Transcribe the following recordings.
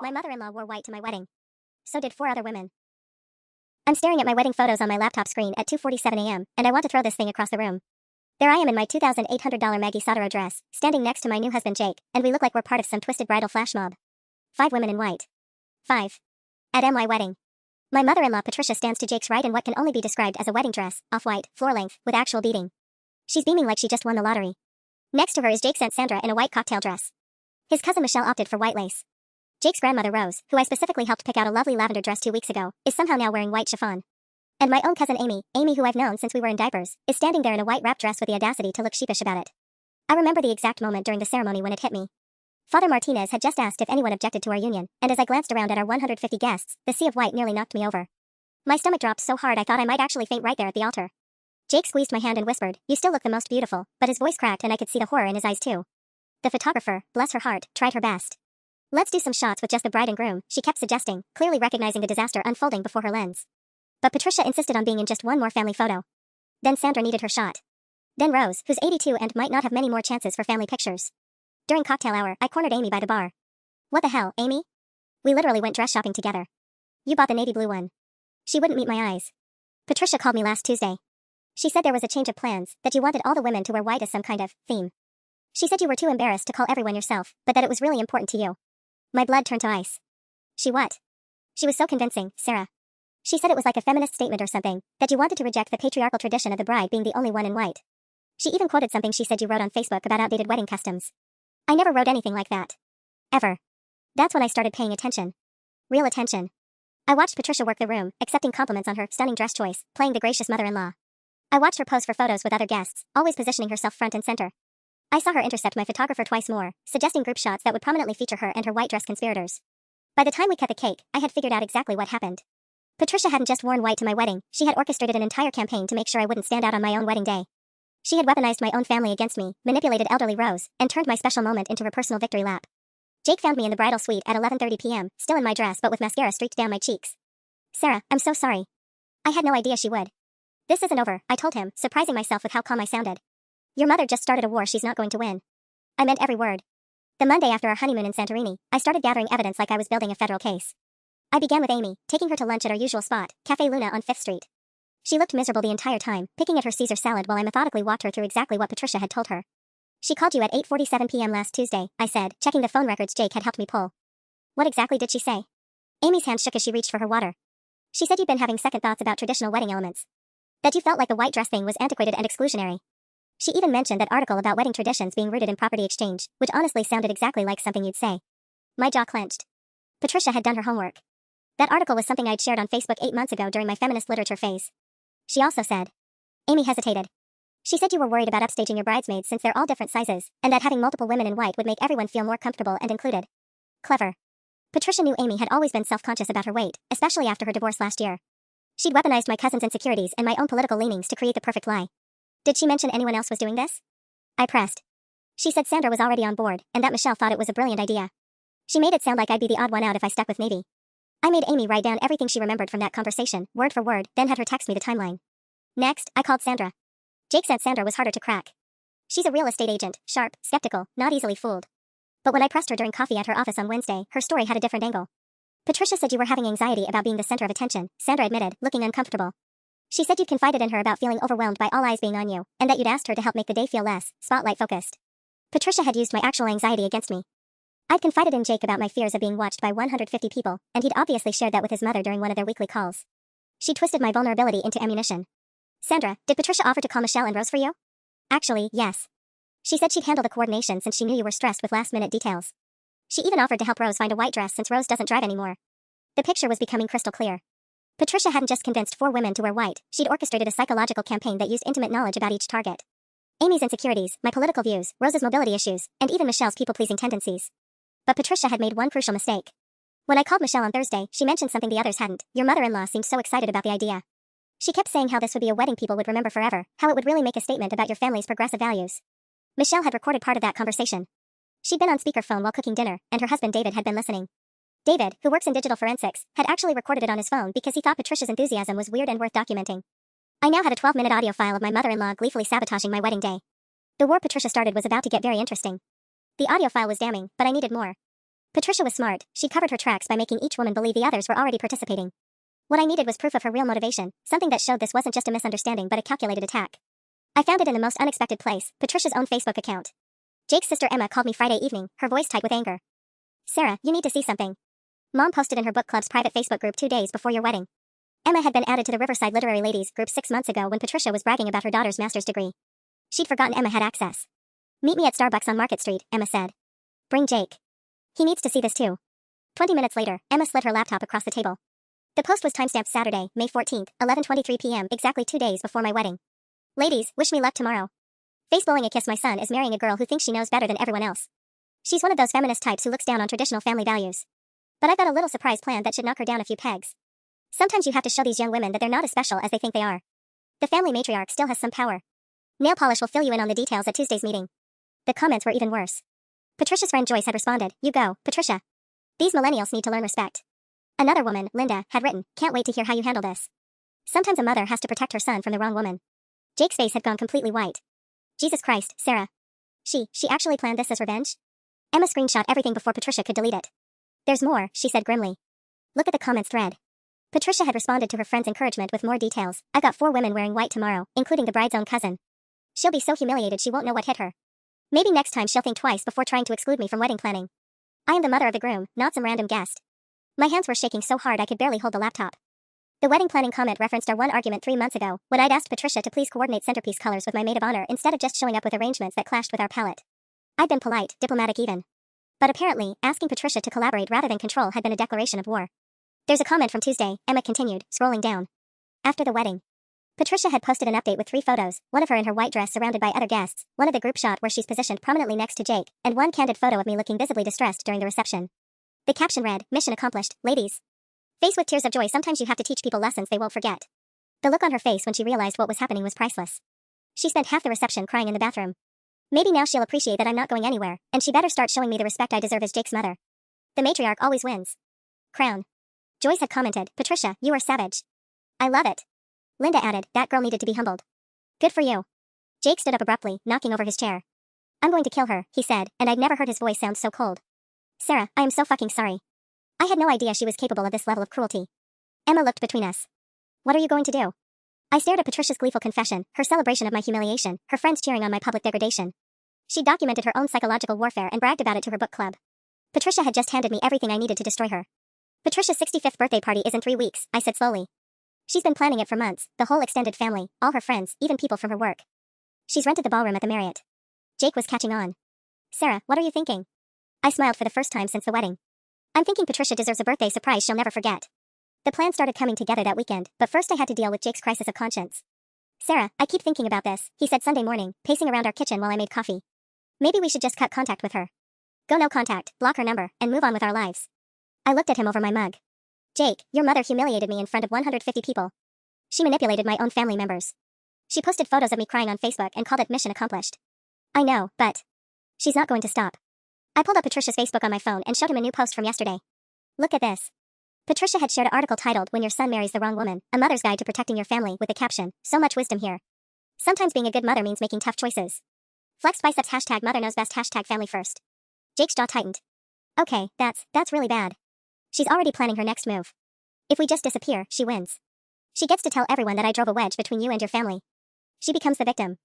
My mother-in-law wore white to my wedding. So did 4 other women. I'm staring at my wedding photos on my laptop screen at 2:47 a.m., and I want to throw this thing across the room. There I am in my $2,800 Maggie Sodero dress, standing next to my new husband Jake, and we look like we're part of some twisted bridal flash mob. 5 women in white. 5. At my wedding. My mother-in-law Patricia stands to Jake's right in what can only be described as a wedding dress, off-white, floor-length, with actual beading. She's beaming like she just won the lottery. Next to her is Jake's Aunt Sandra in a white cocktail dress. His cousin Michelle opted for white lace. Jake's grandmother Rose, who I specifically helped pick out a lovely lavender dress 2 weeks ago, is somehow now wearing white chiffon. And my own cousin Amy who I've known since we were in diapers, is standing there in a white wrap dress with the audacity to look sheepish about it. I remember the exact moment during the ceremony when it hit me. Father Martinez had just asked if anyone objected to our union, and as I glanced around at our 150 guests, the sea of white nearly knocked me over. My stomach dropped so hard I thought I might actually faint right there at the altar. Jake squeezed my hand and whispered, "You still look the most beautiful," but his voice cracked and I could see the horror in his eyes too. The photographer, bless her heart, tried her best. "Let's do some shots with just the bride and groom," she kept suggesting, clearly recognizing the disaster unfolding before her lens. But Patricia insisted on being in just one more family photo. Then Sandra needed her shot. Then Rose, who's 82 and might not have many more chances for family pictures. During cocktail hour, I cornered Amy by the bar. "What the hell, Amy? We literally went dress shopping together. You bought the navy blue one." She wouldn't meet my eyes. "Patricia called me last Tuesday. She said there was a change of plans, that you wanted all the women to wear white as some kind of theme. She said you were too embarrassed to call everyone yourself, but that it was really important to you." My blood turned to ice. "She what?" "She was so convincing, Sarah. She said it was like a feminist statement or something, that you wanted to reject the patriarchal tradition of the bride being the only one in white. She even quoted something she said you wrote on Facebook about outdated wedding customs. I never wrote anything like that. Ever. That's when I started paying attention. Real attention. I watched Patricia work the room, accepting compliments on her stunning dress choice, playing the gracious mother-in-law. I watched her pose for photos with other guests, always positioning herself front and center. I saw her intercept my photographer twice more, suggesting group shots that would prominently feature her and her white dress conspirators. By the time we cut the cake, I had figured out exactly what happened. Patricia hadn't just worn white to my wedding, she had orchestrated an entire campaign to make sure I wouldn't stand out on my own wedding day. She had weaponized my own family against me, manipulated elderly Rose, and turned my special moment into her personal victory lap. Jake found me in the bridal suite at 11:30 p.m., still in my dress but with mascara streaked down my cheeks. "Sarah, I'm so sorry. I had no idea she would." "This isn't over," I told him, surprising myself with how calm I sounded. "Your mother just started a war she's not going to win." I meant every word. The Monday after our honeymoon in Santorini, I started gathering evidence like I was building a federal case. I began with Amy, taking her to lunch at our usual spot, Café Luna on 5th Street. She looked miserable the entire time, picking at her Caesar salad while I methodically walked her through exactly what Patricia had told her. "She called you at 8:47 p.m. last Tuesday," I said, checking the phone records Jake had helped me pull. "What exactly did she say?" Amy's hand shook as she reached for her water. "She said you'd been having second thoughts about traditional wedding elements. That you felt like the white dress thing was antiquated and exclusionary. She even mentioned that article about wedding traditions being rooted in property exchange, which honestly sounded exactly like something you'd say." My jaw clenched. Patricia had done her homework. That article was something I'd shared on Facebook 8 months ago during my feminist literature phase. She also said. Amy hesitated. "She said you were worried about upstaging your bridesmaids since they're all different sizes, and that having multiple women in white would make everyone feel more comfortable and included." Clever. Patricia knew Amy had always been self-conscious about her weight, especially after her divorce last year. She'd weaponized my cousin's insecurities and my own political leanings to create the perfect lie. "Did she mention anyone else was doing this?" I pressed. "She said Sandra was already on board, and that Michelle thought it was a brilliant idea. She made it sound like I'd be the odd one out if I stuck with Navy." I made Amy write down everything she remembered from that conversation, word for word, then had her text me the timeline. Next, I called Sandra. Jake's Aunt Sandra was harder to crack. She's a real estate agent, sharp, skeptical, not easily fooled. But when I pressed her during coffee at her office on Wednesday, her story had a different angle. "Patricia said you were having anxiety about being the center of attention," Sandra admitted, looking uncomfortable. "She said you'd confided in her about feeling overwhelmed by all eyes being on you, and that you'd asked her to help make the day feel less spotlight-focused. Patricia had used my actual anxiety against me. I'd confided in Jake about my fears of being watched by 150 people, and he'd obviously shared that with his mother during one of their weekly calls. She twisted my vulnerability into ammunition. "Sandra, did Patricia offer to call Michelle and Rose for you?" "Actually, yes. She said she'd handle the coordination since she knew you were stressed with last-minute details. She even offered to help Rose find a white dress since Rose doesn't drive anymore." The picture was becoming crystal clear. Patricia hadn't just convinced 4 women to wear white, she'd orchestrated a psychological campaign that used intimate knowledge about each target. Amy's insecurities, my political views, Rose's mobility issues, and even Michelle's people-pleasing tendencies. But Patricia had made one crucial mistake. When I called Michelle on Thursday, she mentioned something the others hadn't. Your mother-in-law seemed so excited about the idea. She kept saying how this would be a wedding people would remember forever, how it would really make a statement about your family's progressive values. Michelle had recorded part of that conversation. She'd been on speakerphone while cooking dinner, and her husband David had been listening. David, who works in digital forensics, had actually recorded it on his phone because he thought Patricia's enthusiasm was weird and worth documenting. I now had a 12-minute audio file of my mother-in-law gleefully sabotaging my wedding day. The war Patricia started was about to get very interesting. The audio file was damning, but I needed more. Patricia was smart. She covered her tracks by making each woman believe the others were already participating. What I needed was proof of her real motivation, something that showed this wasn't just a misunderstanding but a calculated attack. I found it in the most unexpected place, Patricia's own Facebook account. Jake's sister Emma called me Friday evening, her voice tight with anger. Sarah, you need to see something. Mom posted in her book club's private Facebook group 2 days before your wedding. Emma had been added to the Riverside Literary Ladies group 6 months ago when Patricia was bragging about her daughter's master's degree. She'd forgotten Emma had access. Meet me at Starbucks on Market Street, Emma said. Bring Jake. He needs to see this too. 20 minutes later, Emma slid her laptop across the table. The post was timestamped Saturday, May 14th, 11:23 p.m., exactly 2 days before my wedding. Ladies, wish me luck tomorrow. Face blowing a kiss, my son is marrying a girl who thinks she knows better than everyone else. She's one of those feminist types who looks down on traditional family values. But I've got a little surprise planned that should knock her down a few pegs. Sometimes you have to show these young women that they're not as special as they think they are. The family matriarch still has some power. Nail polish will fill you in on the details at Tuesday's meeting. The comments were even worse. Patricia's friend Joyce had responded, "You go, Patricia. These millennials need to learn respect." Another woman, Linda, had written, "Can't wait to hear how you handle this." Sometimes a mother has to protect her son from the wrong woman. Jake's face had gone completely white. Jesus Christ, Sarah. She actually planned this as revenge? Emma screenshot everything before Patricia could delete it. There's more, she said grimly. Look at the comments thread. Patricia had responded to her friend's encouragement with more details. I got 4 women wearing white tomorrow, including the bride's own cousin. She'll be so humiliated she won't know what hit her. Maybe next time she'll think twice before trying to exclude me from wedding planning. I am the mother of the groom, not some random guest. My hands were shaking so hard I could barely hold the laptop. The wedding planning comment referenced our one argument 3 months ago, when I'd asked Patricia to please coordinate centerpiece colors with my maid of honor instead of just showing up with arrangements that clashed with our palette. I'd been polite, diplomatic even. But apparently, asking Patricia to collaborate rather than control had been a declaration of war. There's a comment from Tuesday, Emma continued, scrolling down. After the wedding. Patricia had posted an update with 3 photos, one of her in her white dress surrounded by other guests, one of the group shot where she's positioned prominently next to Jake, and one candid photo of me looking visibly distressed during the reception. The caption read, "Mission accomplished, ladies." Faced with tears of joy, sometimes you have to teach people lessons they won't forget. The look on her face when she realized what was happening was priceless. She spent half the reception crying in the bathroom. Maybe now she'll appreciate that I'm not going anywhere, and she better start showing me the respect I deserve as Jake's mother. The matriarch always wins. Crown. Joyce had commented, "Patricia, you are savage." I love it. Linda added, "That girl needed to be humbled." Good for you. Jake stood up abruptly, knocking over his chair. "I'm going to kill her," he said, and I'd never heard his voice sound so cold. Sarah, I am so fucking sorry. I had no idea she was capable of this level of cruelty. Emma looked between us. What are you going to do? I stared at Patricia's gleeful confession, her celebration of my humiliation, her friends cheering on my public degradation. She documented her own psychological warfare and bragged about it to her book club. Patricia had just handed me everything I needed to destroy her. Patricia's 65th birthday party is in 3 weeks, I said slowly. She's been planning it for months, the whole extended family, all her friends, even people from her work. She's rented the ballroom at the Marriott. Jake was catching on. Sarah, what are you thinking? I smiled for the first time since the wedding. I'm thinking Patricia deserves a birthday surprise she'll never forget. The plan started coming together that weekend, but first I had to deal with Jake's crisis of conscience. Sarah, I keep thinking about this, he said Sunday morning, pacing around our kitchen while I made coffee. Maybe we should just cut contact with her. Go no contact, block her number, and move on with our lives. I looked at him over my mug. Jake, your mother humiliated me in front of 150 people. She manipulated my own family members. She posted photos of me crying on Facebook and called it mission accomplished. I know, but she's not going to stop. I pulled up Patricia's Facebook on my phone and showed him a new post from yesterday. Look at this. Patricia had shared an article titled, "When Your Son Marries the Wrong Woman, A Mother's Guide to Protecting Your Family," with the caption, "So much wisdom here. Sometimes being a good mother means making tough choices." Flexed biceps hashtag mother knows best hashtag family first. Jake's jaw tightened. Okay, that's really bad. She's already planning her next move. If we just disappear, she wins. She gets to tell everyone that I drove a wedge between you and your family. She becomes the victim.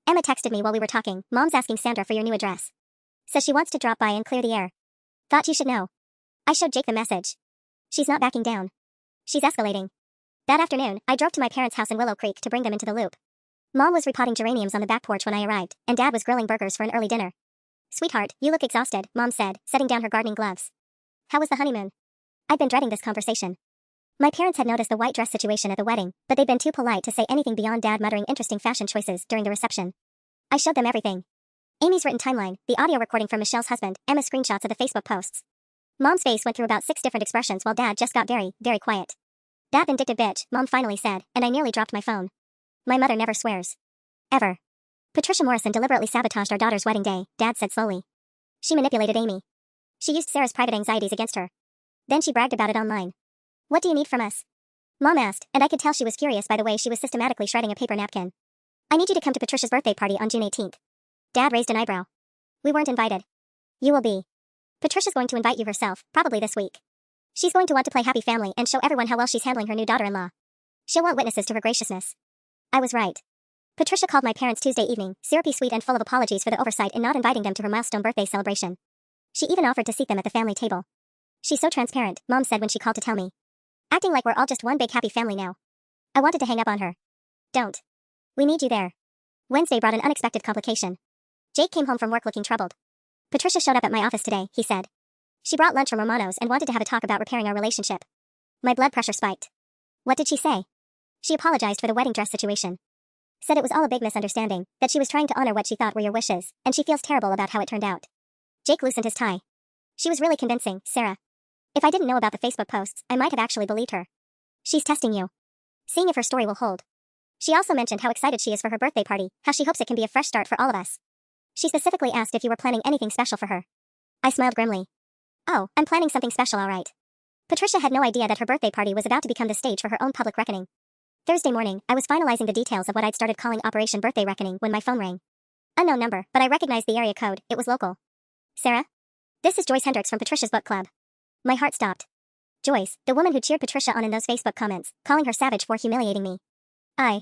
Emma texted me while we were talking, "Mom's asking Sandra for your new address. Says she wants to drop by and clear the air. Thought you should know." I showed Jake the message. She's not backing down. She's escalating. That afternoon, I drove to my parents' house in Willow Creek to bring them into the loop. Mom was repotting geraniums on the back porch when I arrived, and Dad was grilling burgers for an early dinner. "Sweetheart, you look exhausted," Mom said, setting down her gardening gloves. "How was the honeymoon?" I'd been dreading this conversation. My parents had noticed the white dress situation at the wedding, but they'd been too polite to say anything beyond Dad muttering interesting fashion choices during the reception. I showed them everything. Amy's written timeline, the audio recording from Michelle's husband, Emma's screenshots of the Facebook posts. Mom's face went through about 6 different expressions while Dad just got very, very quiet. "That vindictive bitch," Mom finally said, and I nearly dropped my phone. My mother never swears. Ever. Patricia Morrison deliberately sabotaged our daughter's wedding day, Dad said slowly. She manipulated Amy. She used Sarah's private anxieties against her. Then she bragged about it online. "What do you need from us?" Mom asked, and I could tell she was furious by the way she was systematically shredding a paper napkin. "I need you to come to Patricia's birthday party on June 18th. Dad raised an eyebrow. "We weren't invited." "You will be." Patricia's going to invite you herself, probably this week. She's going to want to play happy family and show everyone how well she's handling her new daughter-in-law. She'll want witnesses to her graciousness. I was right. Patricia called my parents Tuesday evening, syrupy sweet and full of apologies for the oversight in not inviting them to her milestone birthday celebration. She even offered to seat them at the family table. She's so transparent, Mom said when she called to tell me. Acting like we're all just one big happy family now. I wanted to hang up on her. Don't. We need you there. Wednesday brought an unexpected complication. Jake came home from work looking troubled. Patricia showed up at my office today, he said. She brought lunch from Romano's and wanted to have a talk about repairing our relationship. My blood pressure spiked. What did she say? She apologized for the wedding dress situation. Said it was all a big misunderstanding, that she was trying to honor what she thought were your wishes, and she feels terrible about how it turned out. Jake loosened his tie. She was really convincing, Sarah. If I didn't know about the Facebook posts, I might have actually believed her. She's testing you. Seeing if her story will hold. She also mentioned how excited she is for her birthday party, how she hopes it can be a fresh start for all of us. She specifically asked if you were planning anything special for her. I smiled grimly. Oh, I'm planning something special, all right. Patricia had no idea that her birthday party was about to become the stage for her own public reckoning. Thursday morning, I was finalizing the details of what I'd started calling Operation Birthday Reckoning when my phone rang. Unknown number, but I recognized the area code. It was local. Sarah? This is Joyce Hendricks from Patricia's book club. My heart stopped. Joyce, the woman who cheered Patricia on in those Facebook comments, calling her savage for humiliating me. I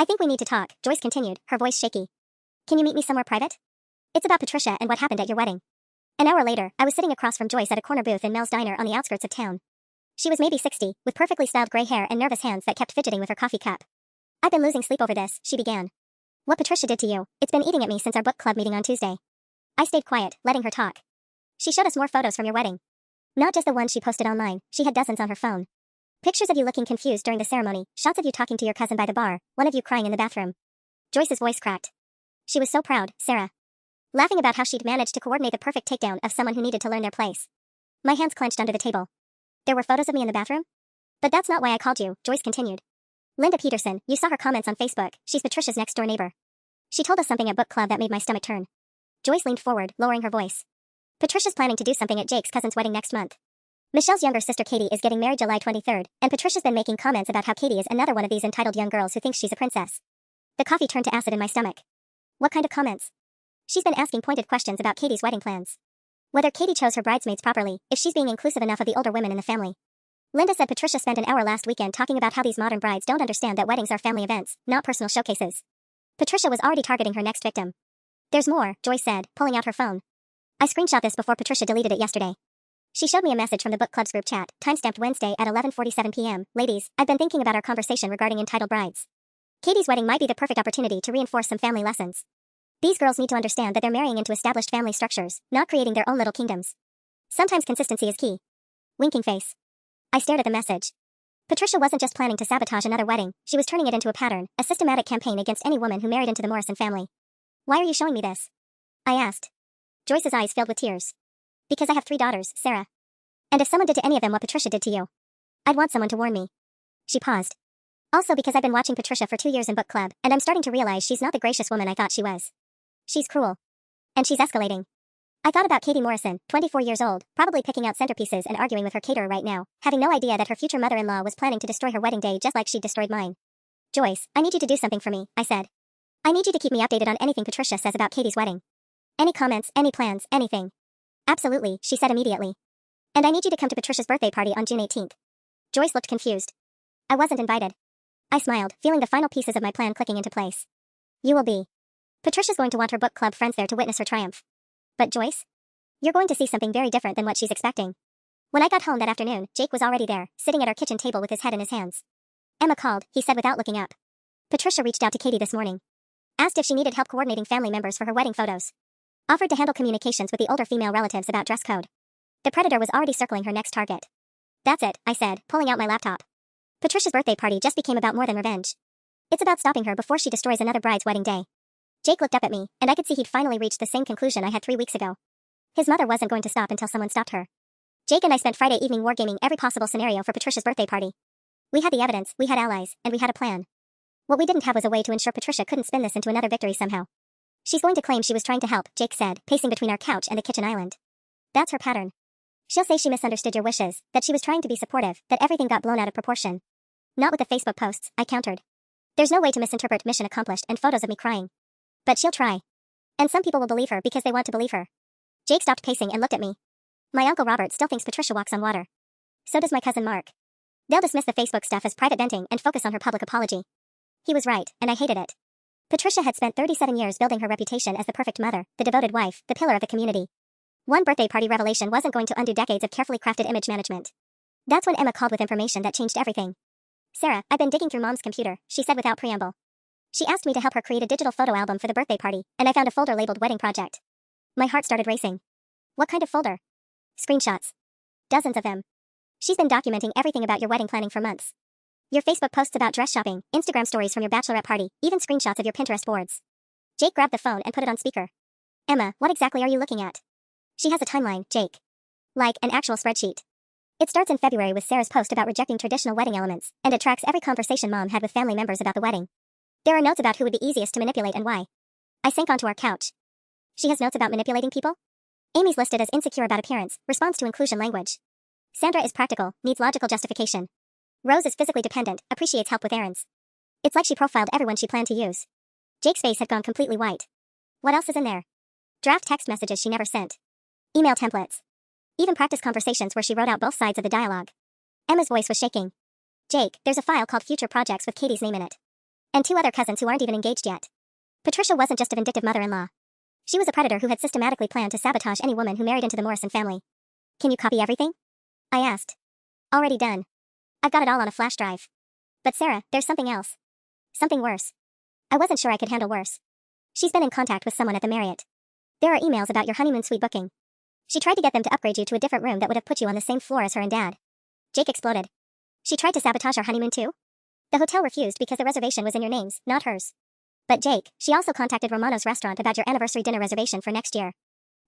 think we need to talk, Joyce continued, her voice shaky. Can you meet me somewhere private? It's about Patricia and what happened at your wedding. An hour later, I was sitting across from Joyce at a corner booth in Mel's Diner on the outskirts of town. She was maybe 60, with perfectly styled gray hair and nervous hands that kept fidgeting with her coffee cup. I've been losing sleep over this, she began. What Patricia did to you, it's been eating at me since our book club meeting on Tuesday. I stayed quiet, letting her talk. She showed us more photos from your wedding. Not just the ones she posted online, she had dozens on her phone. Pictures of you looking confused during the ceremony, shots of you talking to your cousin by the bar, one of you crying in the bathroom. Joyce's voice cracked. She was so proud, Sarah. Laughing about how she'd managed to coordinate the perfect takedown of someone who needed to learn their place. My hands clenched under the table. There were photos of me in the bathroom? But that's not why I called you, Joyce continued. Linda Peterson, you saw her comments on Facebook, she's Patricia's next-door neighbor. She told us something at book club that made my stomach turn. Joyce leaned forward, lowering her voice. Patricia's planning to do something at Jake's cousin's wedding next month. Michelle's younger sister Katie is getting married July 23rd, and Patricia's been making comments about how Katie is another one of these entitled young girls who thinks she's a princess. The coffee turned to acid in my stomach. What kind of comments? She's been asking pointed questions about Katie's wedding plans. Whether Katie chose her bridesmaids properly, if she's being inclusive enough of the older women in the family. Linda said Patricia spent an hour last weekend talking about how these modern brides don't understand that weddings are family events, not personal showcases. Patricia was already targeting her next victim. There's more, Joyce said, pulling out her phone. I screenshot this before Patricia deleted it yesterday. She showed me a message from the book club's group chat, timestamped Wednesday at 11:47 p.m. Ladies, I've been thinking about our conversation regarding entitled brides. Katie's wedding might be the perfect opportunity to reinforce some family lessons. These girls need to understand that they're marrying into established family structures, not creating their own little kingdoms. Sometimes consistency is key. Winking face. I stared at the message. Patricia wasn't just planning to sabotage another wedding, she was turning it into a pattern, a systematic campaign against any woman who married into the Morrison family. Why are you showing me this? I asked. Joyce's eyes filled with tears. Because I have 3 daughters, Sarah. And if someone did to any of them what Patricia did to you, I'd want someone to warn me. She paused. Also because I've been watching Patricia for 2 years in book club, and I'm starting to realize she's not the gracious woman I thought she was. She's cruel. And she's escalating. I thought about Katie Morrison, 24 years old, probably picking out centerpieces and arguing with her caterer right now, having no idea that her future mother-in-law was planning to destroy her wedding day just like she destroyed mine. Joyce, I need you to do something for me, I said. I need you to keep me updated on anything Patricia says about Katie's wedding. Any comments, any plans, anything. Absolutely, she said immediately. And I need you to come to Patricia's birthday party on June 18th. Joyce looked confused. I wasn't invited. I smiled, feeling the final pieces of my plan clicking into place. You will be. Patricia's going to want her book club friends there to witness her triumph. But Joyce? You're going to see something very different than what she's expecting. When I got home that afternoon, Jake was already there, sitting at our kitchen table with his head in his hands. Emma called, he said without looking up. Patricia reached out to Katie this morning. Asked if she needed help coordinating family members for her wedding photos. Offered to handle communications with the older female relatives about dress code. The predator was already circling her next target. That's it, I said, pulling out my laptop. Patricia's birthday party just became about more than revenge. It's about stopping her before she destroys another bride's wedding day. Jake looked up at me, and I could see he'd finally reached the same conclusion I had 3 weeks ago. His mother wasn't going to stop until someone stopped her. Jake and I spent Friday evening wargaming every possible scenario for Patricia's birthday party. We had the evidence, we had allies, and we had a plan. What we didn't have was a way to ensure Patricia couldn't spin this into another victory somehow. She's going to claim she was trying to help, Jake said, pacing between our couch and the kitchen island. That's her pattern. She'll say she misunderstood your wishes, that she was trying to be supportive, that everything got blown out of proportion. Not with the Facebook posts, I countered. There's no way to misinterpret mission accomplished and photos of me crying. But she'll try. And some people will believe her because they want to believe her. Jake stopped pacing and looked at me. My Uncle Robert still thinks Patricia walks on water. So does my cousin Mark. They'll dismiss the Facebook stuff as private venting and focus on her public apology. He was right, and I hated it. Patricia had spent 37 years building her reputation as the perfect mother, the devoted wife, the pillar of the community. One birthday party revelation wasn't going to undo decades of carefully crafted image management. That's when Emma called with information that changed everything. "Sarah, I've been digging through Mom's computer," she said without preamble. She asked me to help her create a digital photo album for the birthday party, and I found a folder labeled Wedding Project. My heart started racing. What kind of folder? Screenshots. Dozens of them. She's been documenting everything about your wedding planning for months. Your Facebook posts about dress shopping, Instagram stories from your bachelorette party, even screenshots of your Pinterest boards. Jake grabbed the phone and put it on speaker. "Emma, what exactly are you looking at?" "She has a timeline, Jake. Like an actual spreadsheet. It starts in February with Sarah's post about rejecting traditional wedding elements, and it tracks every conversation Mom had with family members about the wedding. There are notes about who would be easiest to manipulate and why." I sank onto our couch. She has notes about manipulating people? Amy's listed as insecure about appearance, responds to inclusion language. Sandra is practical, needs logical justification. Rose is physically dependent, appreciates help with errands. It's like she profiled everyone she planned to use. Jake's face had gone completely white. What else is in there? Draft text messages she never sent. Email templates. Even practice conversations where she wrote out both sides of the dialogue. Emma's voice was shaking. "Jake, there's a file called Future Projects with Katie's name in it. And 2 other cousins who aren't even engaged yet. Patricia wasn't just a vindictive mother-in-law. She was a predator who had systematically planned to sabotage any woman who married into the Morrison family." "Can you copy everything?" I asked. "Already done. I've got it all on a flash drive. But Sarah, there's something else. Something worse." I wasn't sure I could handle worse. "She's been in contact with someone at the Marriott. There are emails about your honeymoon suite booking. She tried to get them to upgrade you to a different room that would have put you on the same floor as her and Dad." Jake exploded. "She tried to sabotage our honeymoon too?" "The hotel refused because the reservation was in your names, not hers." "But Jake, she also contacted Romano's restaurant about your anniversary dinner reservation for next year.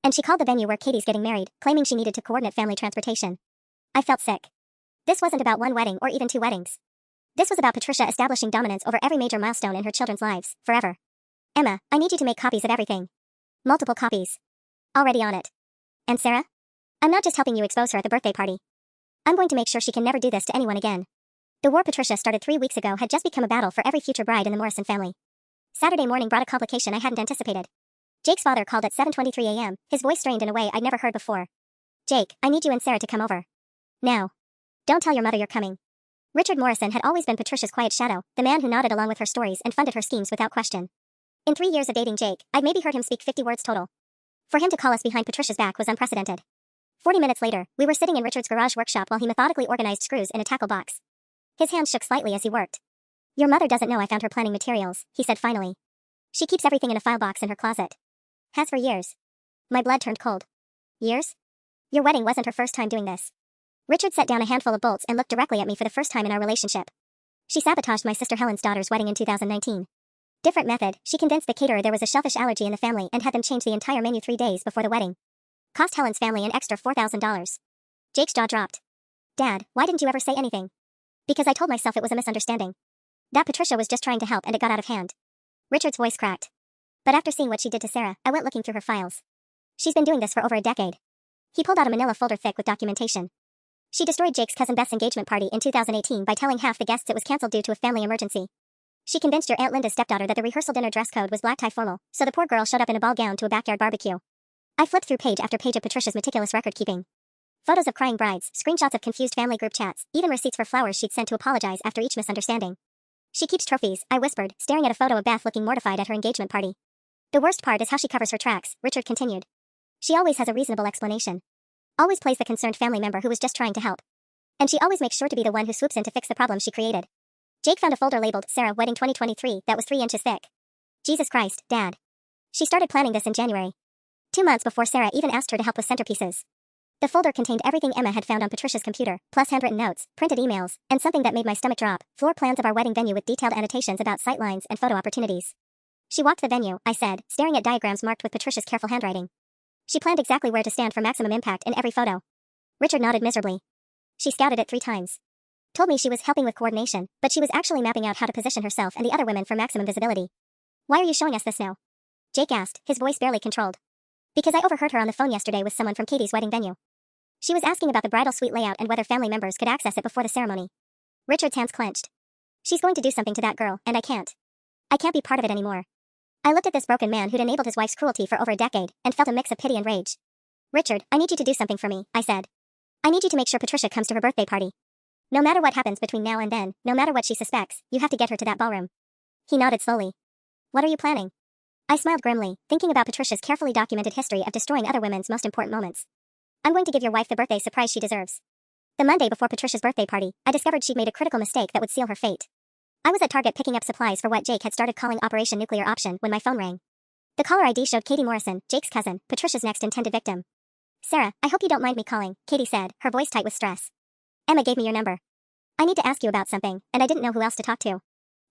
And she called the venue where Katie's getting married, claiming she needed to coordinate family transportation." I felt sick. This wasn't about one wedding or even 2 weddings. This was about Patricia establishing dominance over every major milestone in her children's lives, forever. "Emma, I need you to make copies of everything. Multiple copies." "Already on it." "And Sarah? I'm not just helping you expose her at the birthday party. I'm going to make sure she can never do this to anyone again." The war Patricia started 3 weeks ago had just become a battle for every future bride in the Morrison family. Saturday morning brought a complication I hadn't anticipated. Jake's father called at 7:23 a.m., his voice strained in a way I'd never heard before. "Jake, I need you and Sarah to come over. Now. Don't tell your mother you're coming." Richard Morrison had always been Patricia's quiet shadow, the man who nodded along with her stories and funded her schemes without question. In 3 years of dating Jake, I'd maybe heard him speak 50 words total. For him to call us behind Patricia's back was unprecedented. 40 minutes later, we were sitting in Richard's garage workshop while he methodically organized screws in a tackle box. His hands shook slightly as he worked. "Your mother doesn't know I found her planning materials," he said finally. "She keeps everything in a file box in her closet. Has for years." My blood turned cold. "Years? Your wedding wasn't her first time doing this." Richard set down a handful of bolts and looked directly at me for the first time in our relationship. "She sabotaged my sister Helen's daughter's wedding in 2019. Different method, she convinced the caterer there was a shellfish allergy in the family and had them change the entire menu 3 days before the wedding. Cost Helen's family an extra $4,000. Jake's jaw dropped. "Dad, why didn't you ever say anything?" "Because I told myself it was a misunderstanding. That Patricia was just trying to help and it got out of hand." Richard's voice cracked. "But after seeing what she did to Sarah, I went looking through her files. She's been doing this for over a decade." He pulled out a manila folder thick with documentation. "She destroyed Jake's cousin Beth's engagement party in 2018 by telling half the guests it was cancelled due to a family emergency. She convinced your Aunt Linda's stepdaughter that the rehearsal dinner dress code was black tie formal, so the poor girl showed up in a ball gown to a backyard barbecue." I flipped through page after page of Patricia's meticulous record-keeping. Photos of crying brides, screenshots of confused family group chats, even receipts for flowers she'd sent to apologize after each misunderstanding. "She keeps trophies," I whispered, staring at a photo of Beth looking mortified at her engagement party. "The worst part is how she covers her tracks," Richard continued. "She always has a reasonable explanation. Always plays the concerned family member who was just trying to help. And she always makes sure to be the one who swoops in to fix the problem she created." Jake found a folder labeled Sarah Wedding 2023 that was 3 inches thick. "Jesus Christ, Dad. She started planning this in January. 2 months before Sarah even asked her to help with centerpieces." The folder contained everything Emma had found on Patricia's computer, plus handwritten notes, printed emails, and something that made my stomach drop, floor plans of our wedding venue with detailed annotations about sightlines and photo opportunities. "She walked the venue," I said, staring at diagrams marked with Patricia's careful handwriting. "She planned exactly where to stand for maximum impact in every photo." Richard nodded miserably. "She scouted it 3 times. Told me she was helping with coordination, but she was actually mapping out how to position herself and the other women for maximum visibility." "Why are you showing us this now?" Jake asked, his voice barely controlled. "Because I overheard her on the phone yesterday with someone from Katie's wedding venue. She was asking about the bridal suite layout and whether family members could access it before the ceremony." Richard's hands clenched. "She's going to do something to that girl, and I can't. I can't be part of it anymore." I looked at this broken man who'd enabled his wife's cruelty for over a decade, and felt a mix of pity and rage. Richard, I need you to do something for me, I said. I need you to make sure Patricia comes to her birthday party. No matter what happens between now and then, no matter what she suspects, you have to get her to that ballroom. He nodded slowly. What are you planning? I smiled grimly, thinking about Patricia's carefully documented history of destroying other women's most important moments. I'm going to give your wife the birthday surprise she deserves. The Monday before Patricia's birthday party, I discovered she'd made a critical mistake that would seal her fate. I was at Target picking up supplies for what Jake had started calling Operation Nuclear Option when my phone rang. The caller ID showed Katie Morrison, Jake's cousin, Patricia's next intended victim. Sarah, I hope you don't mind me calling, Katie said, her voice tight with stress. Emma gave me your number. I need to ask you about something, and I didn't know who else to talk to.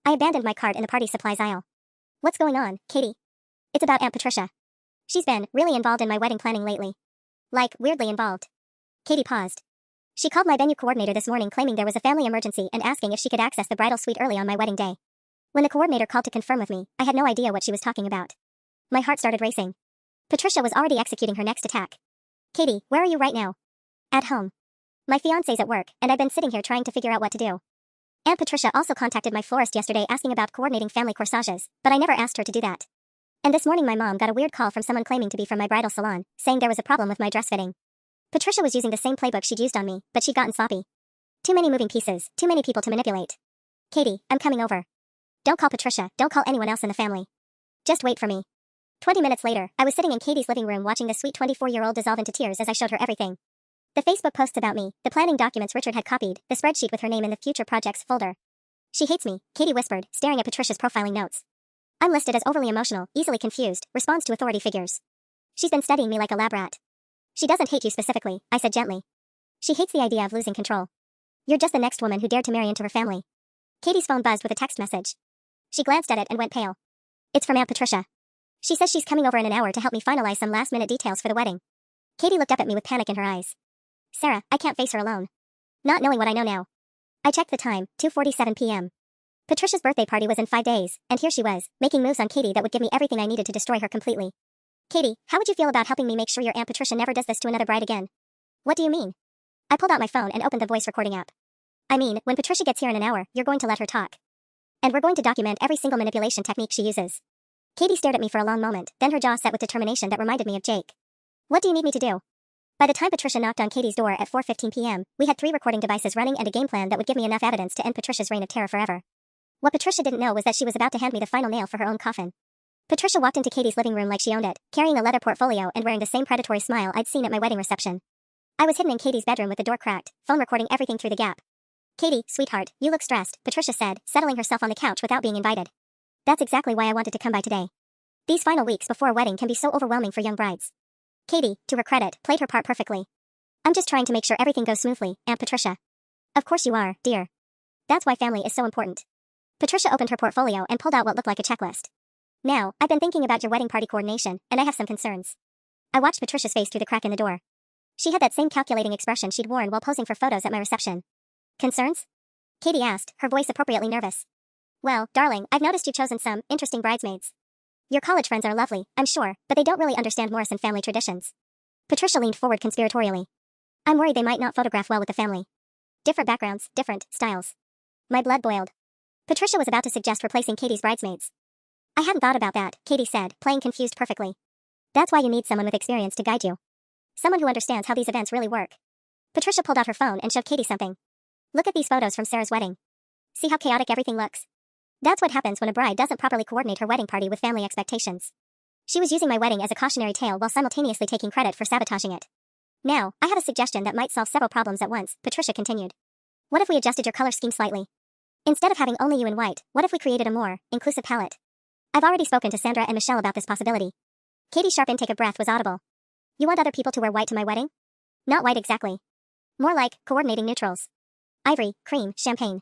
I abandoned my cart in the party supplies aisle. What's going on, Katie? It's about Aunt Patricia. She's been really involved in my wedding planning lately. Like, weirdly involved. Katie paused. She called my venue coordinator this morning claiming there was a family emergency and asking if she could access the bridal suite early on my wedding day. When the coordinator called to confirm with me, I had no idea what she was talking about. My heart started racing. Patricia was already executing her next attack. Katie, where are you right now? At home. My fiancé's at work, and I've been sitting here trying to figure out what to do. Aunt Patricia also contacted my florist yesterday asking about coordinating family corsages, but I never asked her to do that. And this morning my mom got a weird call from someone claiming to be from my bridal salon, saying there was a problem with my dress fitting. Patricia was using the same playbook she'd used on me, but she'd gotten sloppy. Too many moving pieces, too many people to manipulate. Katie, I'm coming over. Don't call Patricia, don't call anyone else in the family. Just wait for me. 20 minutes later, I was sitting in Katie's living room watching the sweet 24-year-old dissolve into tears as I showed her everything. The Facebook posts about me, the planning documents Richard had copied, the spreadsheet with her name in the future projects folder. She hates me, Katie whispered, staring at Patricia's profiling notes. I'm listed as overly emotional, easily confused, responds to authority figures. She's been studying me like a lab rat. She doesn't hate you specifically, I said gently. She hates the idea of losing control. You're just the next woman who dared to marry into her family. Katie's phone buzzed with a text message. She glanced at it and went pale. It's from Aunt Patricia. She says she's coming over in an hour to help me finalize some last-minute details for the wedding. Katie looked up at me with panic in her eyes. Sarah, I can't face her alone. Not knowing what I know now. I checked the time, 2:47 p.m. Patricia's birthday party was in 5 days, and here she was, making moves on Katie that would give me everything I needed to destroy her completely. Katie, how would you feel about helping me make sure your Aunt Patricia never does this to another bride again? What do you mean? I pulled out my phone and opened the voice recording app. I mean, when Patricia gets here in an hour, you're going to let her talk. And we're going to document every single manipulation technique she uses. Katie stared at me for a long moment, then her jaw set with determination that reminded me of Jake. What do you need me to do? By the time Patricia knocked on Katie's door at 4:15 p.m., we had 3 recording devices running and a game plan that would give me enough evidence to end Patricia's reign of terror forever. What Patricia didn't know was that she was about to hand me the final nail for her own coffin. Patricia walked into Katie's living room like she owned it, carrying a leather portfolio and wearing the same predatory smile I'd seen at my wedding reception. I was hidden in Katie's bedroom with the door cracked, phone recording everything through the gap. Katie, sweetheart, you look stressed, Patricia said, settling herself on the couch without being invited. That's exactly why I wanted to come by today. These final weeks before a wedding can be so overwhelming for young brides. Katie, to her credit, played her part perfectly. I'm just trying to make sure everything goes smoothly, Aunt Patricia. Of course you are, dear. That's why family is so important. Patricia opened her portfolio and pulled out what looked like a checklist. Now, I've been thinking about your wedding party coordination, and I have some concerns. I watched Patricia's face through the crack in the door. She had that same calculating expression she'd worn while posing for photos at my reception. Concerns? Katie asked, her voice appropriately nervous. Well, darling, I've noticed you've chosen some interesting bridesmaids. Your college friends are lovely, I'm sure, but they don't really understand Morrison family traditions. Patricia leaned forward conspiratorially. I'm worried they might not photograph well with the family. Different backgrounds, different styles. My blood boiled. Patricia was about to suggest replacing Katie's bridesmaids. I hadn't thought about that, Katie said, playing confused perfectly. That's why you need someone with experience to guide you. Someone who understands how these events really work. Patricia pulled out her phone and showed Katie something. Look at these photos from Sarah's wedding. See how chaotic everything looks? That's what happens when a bride doesn't properly coordinate her wedding party with family expectations. She was using my wedding as a cautionary tale while simultaneously taking credit for sabotaging it. Now, I have a suggestion that might solve several problems at once, Patricia continued. What if we adjusted your color scheme slightly? Instead of having only you in white, what if we created a more inclusive palette? I've already spoken to Sandra and Michelle about this possibility. Katie's sharp intake of breath was audible. You want other people to wear white to my wedding? Not white exactly. More like coordinating neutrals. Ivory, cream, champagne.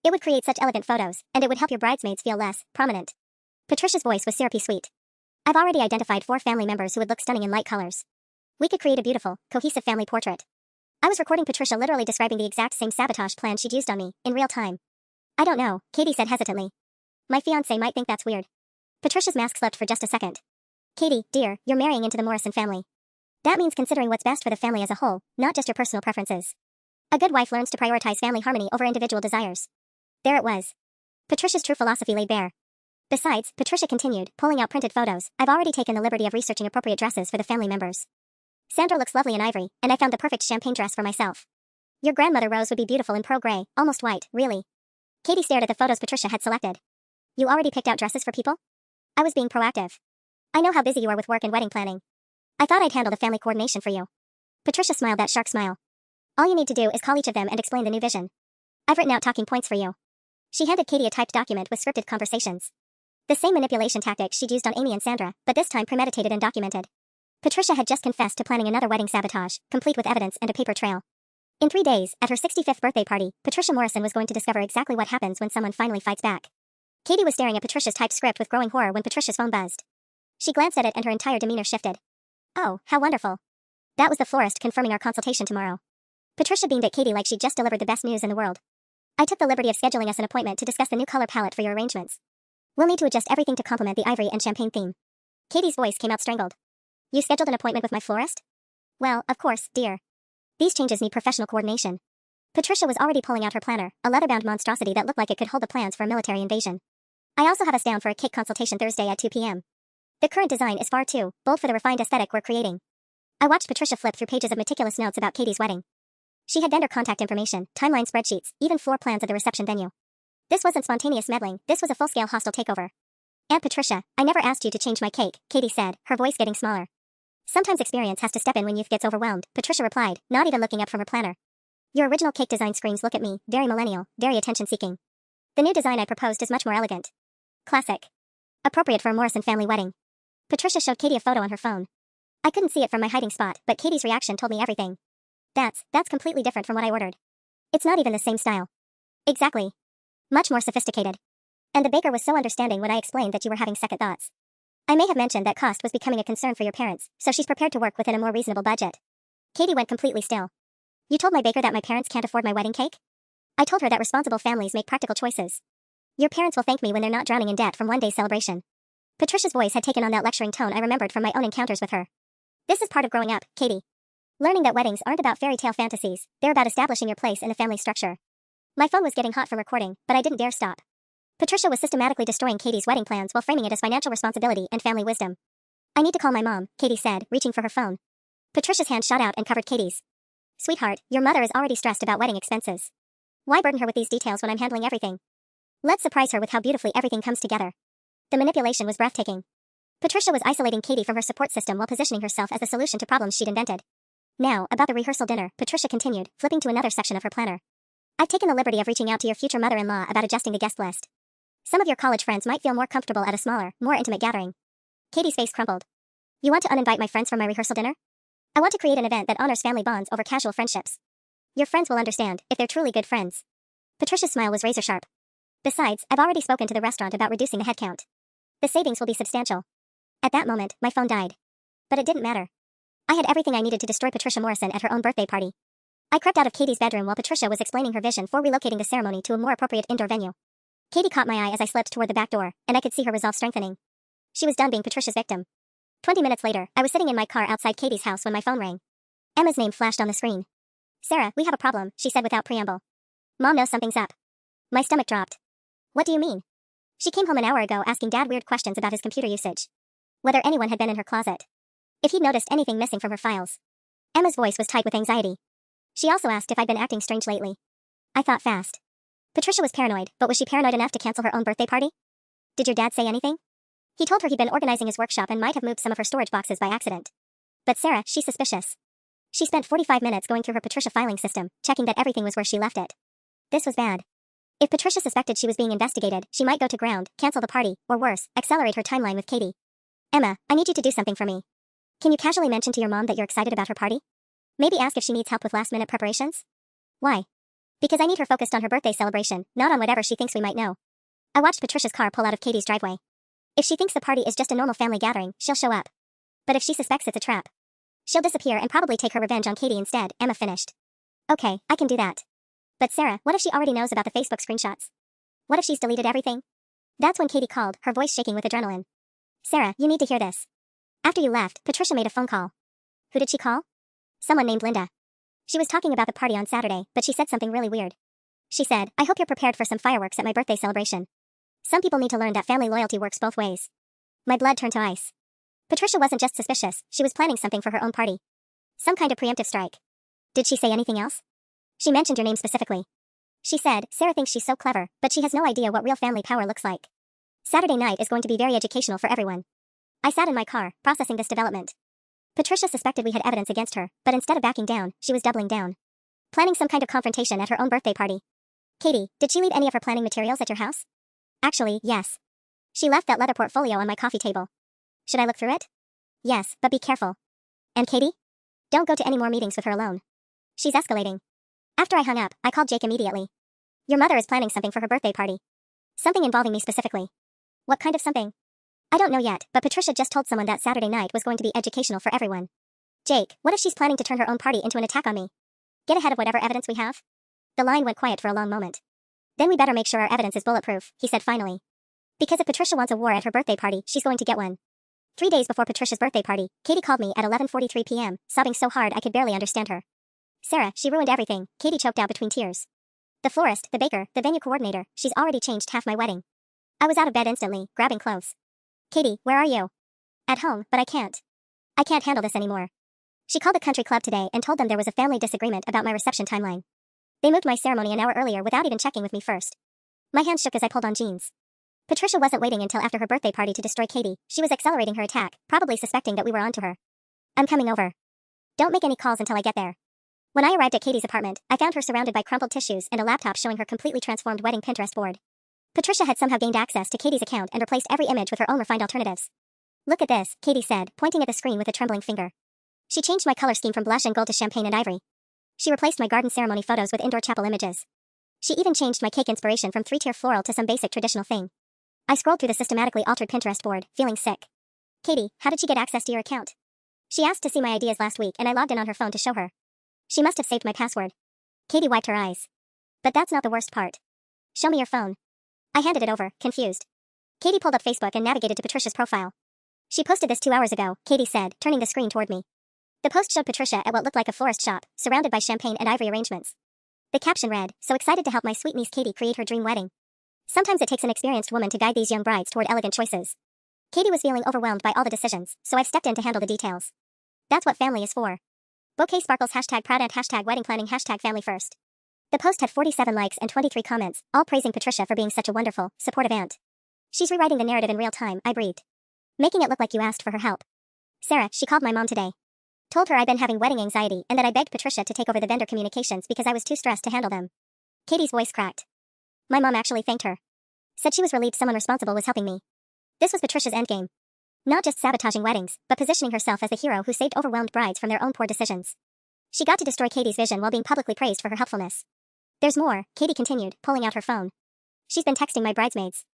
It would create such elegant photos, and it would help your bridesmaids feel less prominent. Patricia's voice was syrupy sweet. I've already identified 4 family members who would look stunning in light colors. We could create a beautiful, cohesive family portrait. I was recording Patricia literally describing the exact same sabotage plan she'd used on me, in real time. I don't know, Katie said hesitantly. My fiancé might think that's weird. Patricia's mask slipped for just a second. Katie, dear, you're marrying into the Morrison family. That means considering what's best for the family as a whole, not just your personal preferences. A good wife learns to prioritize family harmony over individual desires. There it was. Patricia's true philosophy laid bare. Besides, Patricia continued, pulling out printed photos, I've already taken the liberty of researching appropriate dresses for the family members. Sandra looks lovely in ivory, and I found the perfect champagne dress for myself. Your grandmother Rose would be beautiful in pearl gray, almost white, really. Katie stared at the photos Patricia had selected. You already picked out dresses for people? I was being proactive. I know how busy you are with work and wedding planning. I thought I'd handle the family coordination for you. Patricia smiled that shark smile. All you need to do is call each of them and explain the new vision. I've written out talking points for you. She handed Katie a typed document with scripted conversations. The same manipulation tactic she'd used on Amy and Sandra, but this time premeditated and documented. Patricia had just confessed to planning another wedding sabotage, complete with evidence and a paper trail. In 3 days, at her 65th birthday party, Patricia Morrison was going to discover exactly what happens when someone finally fights back. Katie was staring at Patricia's typed script with growing horror when Patricia's phone buzzed. She glanced at it and her entire demeanor shifted. Oh, how wonderful. That was the florist confirming our consultation tomorrow. Patricia beamed at Katie like she'd just delivered the best news in the world. I took the liberty of scheduling us an appointment to discuss the new color palette for your arrangements. We'll need to adjust everything to complement the ivory and champagne theme. Katie's voice came out strangled. You scheduled an appointment with my florist? Well, of course, dear. These changes need professional coordination. Patricia was already pulling out her planner, a leather-bound monstrosity that looked like it could hold the plans for a military invasion. I also have us down for a cake consultation Thursday at 2 p.m. The current design is far too bold for the refined aesthetic we're creating. I watched Patricia flip through pages of meticulous notes about Katie's wedding. She had vendor contact information, timeline spreadsheets, even floor plans of the reception venue. This wasn't spontaneous meddling, this was a full-scale hostile takeover. Aunt Patricia, I never asked you to change my cake, Katie said, her voice getting smaller. Sometimes experience has to step in when youth gets overwhelmed, Patricia replied, not even looking up from her planner. Your original cake design screams look at me, very millennial, very attention-seeking. The new design I proposed is much more elegant. Classic. Appropriate for a Morrison family wedding. Patricia showed Katie a photo on her phone. I couldn't see it from my hiding spot, but Katie's reaction told me everything. That's completely different from what I ordered. It's not even the same style. Exactly. Much more sophisticated. And the baker was so understanding when I explained that you were having second thoughts. I may have mentioned that cost was becoming a concern for your parents, so she's prepared to work within a more reasonable budget. Katie went completely still. You told my baker that my parents can't afford my wedding cake? I told her that responsible families make practical choices. Your parents will thank me when they're not drowning in debt from one day's celebration. Patricia's voice had taken on that lecturing tone I remembered from my own encounters with her. This is part of growing up, Katie. Learning that weddings aren't about fairy tale fantasies, they're about establishing your place in the family structure. My phone was getting hot from recording, but I didn't dare stop. Patricia was systematically destroying Katie's wedding plans while framing it as financial responsibility and family wisdom. I need to call my mom, Katie said, reaching for her phone. Patricia's hand shot out and covered Katie's. Sweetheart, your mother is already stressed about wedding expenses. Why burden her with these details when I'm handling everything? Let's surprise her with how beautifully everything comes together. The manipulation was breathtaking. Patricia was isolating Katie from her support system while positioning herself as the solution to problems she'd invented. Now, about the rehearsal dinner, Patricia continued, flipping to another section of her planner. I've taken the liberty of reaching out to your future mother-in-law about adjusting the guest list. Some of your college friends might feel more comfortable at a smaller, more intimate gathering. Katie's face crumpled. You want to uninvite my friends from my rehearsal dinner? I want to create an event that honors family bonds over casual friendships. Your friends will understand, if they're truly good friends. Patricia's smile was razor-sharp. Besides, I've already spoken to the restaurant about reducing the headcount. The savings will be substantial. At that moment, my phone died. But it didn't matter. I had everything I needed to destroy Patricia Morrison at her own birthday party. I crept out of Katie's bedroom while Patricia was explaining her vision for relocating the ceremony to a more appropriate indoor venue. Katie caught my eye as I slipped toward the back door, and I could see her resolve strengthening. She was done being Patricia's victim. 20 minutes later, I was sitting in my car outside Katie's house when my phone rang. Emma's name flashed on the screen. Sarah, we have a problem, she said without preamble. Mom knows something's up. My stomach dropped. What do you mean? She came home an hour ago asking Dad weird questions about his computer usage. Whether anyone had been in her closet. If he'd noticed anything missing from her files. Emma's voice was tight with anxiety. She also asked if I'd been acting strange lately. I thought fast. Patricia was paranoid, but was she paranoid enough to cancel her own birthday party? Did your dad say anything? He told her he'd been organizing his workshop and might have moved some of her storage boxes by accident. But Sarah, she's suspicious. She spent 45 minutes going through her Patricia filing system, checking that everything was where she left it. This was bad. If Patricia suspected she was being investigated, she might go to ground, cancel the party, or worse, accelerate her timeline with Katie. Emma, I need you to do something for me. Can you casually mention to your mom that you're excited about her party? Maybe ask if she needs help with last-minute preparations? Why? Because I need her focused on her birthday celebration, not on whatever she thinks we might know. I watched Patricia's car pull out of Katie's driveway. If she thinks the party is just a normal family gathering, she'll show up. But if she suspects it's a trap, she'll disappear and probably take her revenge on Katie instead, Emma finished. Okay, I can do that. But Sarah, what if she already knows about the Facebook screenshots? What if she's deleted everything? That's when Katie called, her voice shaking with adrenaline. Sarah, you need to hear this. After you left, Patricia made a phone call. Who did she call? Someone named Linda. She was talking about the party on Saturday, but she said something really weird. She said, I hope you're prepared for some fireworks at my birthday celebration. Some people need to learn that family loyalty works both ways. My blood turned to ice. Patricia wasn't just suspicious, she was planning something for her own party. Some kind of preemptive strike. Did she say anything else? She mentioned your name specifically. She said, Sarah thinks she's so clever, but she has no idea what real family power looks like. Saturday night is going to be very educational for everyone. I sat in my car, processing this development. Patricia suspected we had evidence against her, but instead of backing down, she was doubling down. Planning some kind of confrontation at her own birthday party. Katie, did she leave any of her planning materials at your house? Actually, yes. She left that leather portfolio on my coffee table. Should I look through it? Yes, but be careful. And Katie? Don't go to any more meetings with her alone. She's escalating. After I hung up, I called Jake immediately. Your mother is planning something for her birthday party. Something involving me specifically. What kind of something? I don't know yet, but Patricia just told someone that Saturday night was going to be educational for everyone. Jake, what if she's planning to turn her own party into an attack on me? Get ahead of whatever evidence we have? The line went quiet for a long moment. Then we better make sure our evidence is bulletproof, he said finally. Because if Patricia wants a war at her birthday party, she's going to get one. 3 days before Patricia's birthday party, Katie called me at 11:43 p.m., sobbing so hard I could barely understand her. Sarah, she ruined everything, Katie choked out between tears. The florist, the baker, the venue coordinator, she's already changed half my wedding. I was out of bed instantly, grabbing clothes. Katie, where are you? At home, but I can't. I can't handle this anymore. She called the country club today and told them there was a family disagreement about my reception timeline. They moved my ceremony an hour earlier without even checking with me first. My hands shook as I pulled on jeans. Patricia wasn't waiting until after her birthday party to destroy Katie. She was accelerating her attack, probably suspecting that we were onto her. I'm coming over. Don't make any calls until I get there. When I arrived at Katie's apartment, I found her surrounded by crumpled tissues and a laptop showing her completely transformed wedding Pinterest board. Patricia had somehow gained access to Katie's account and replaced every image with her own refined alternatives. Look at this, Katie said, pointing at the screen with a trembling finger. She changed my color scheme from blush and gold to champagne and ivory. She replaced my garden ceremony photos with indoor chapel images. She even changed my cake inspiration from 3-tier floral to some basic traditional thing. I scrolled through the systematically altered Pinterest board, feeling sick. Katie, how did she get access to your account? She asked to see my ideas last week and I logged in on her phone to show her. She must have saved my password. Katie wiped her eyes. But that's not the worst part. Show me your phone. I handed it over, confused. Katie pulled up Facebook and navigated to Patricia's profile. She posted this 2 hours ago, Katie said, turning the screen toward me. The post showed Patricia at what looked like a florist shop, surrounded by champagne and ivory arrangements. The caption read, so excited to help my sweet niece Katie create her dream wedding. Sometimes it takes an experienced woman to guide these young brides toward elegant choices. Katie was feeling overwhelmed by all the decisions, so I've stepped in to handle the details. That's what family is for. Bouquet sparkles #proud aunt #wedding planning #family first. The post had 47 likes and 23 comments, all praising Patricia for being such a wonderful, supportive aunt. She's rewriting the narrative in real time, I breathed. Making it look like you asked for her help. Sarah, she called my mom today. Told her I'd been having wedding anxiety and that I begged Patricia to take over the vendor communications because I was too stressed to handle them. Katie's voice cracked. My mom actually thanked her. Said she was relieved someone responsible was helping me. This was Patricia's endgame. Not just sabotaging weddings, but positioning herself as the hero who saved overwhelmed brides from their own poor decisions. She got to destroy Katie's vision while being publicly praised for her helpfulness. There's more, Katie continued, pulling out her phone. She's been texting my bridesmaids.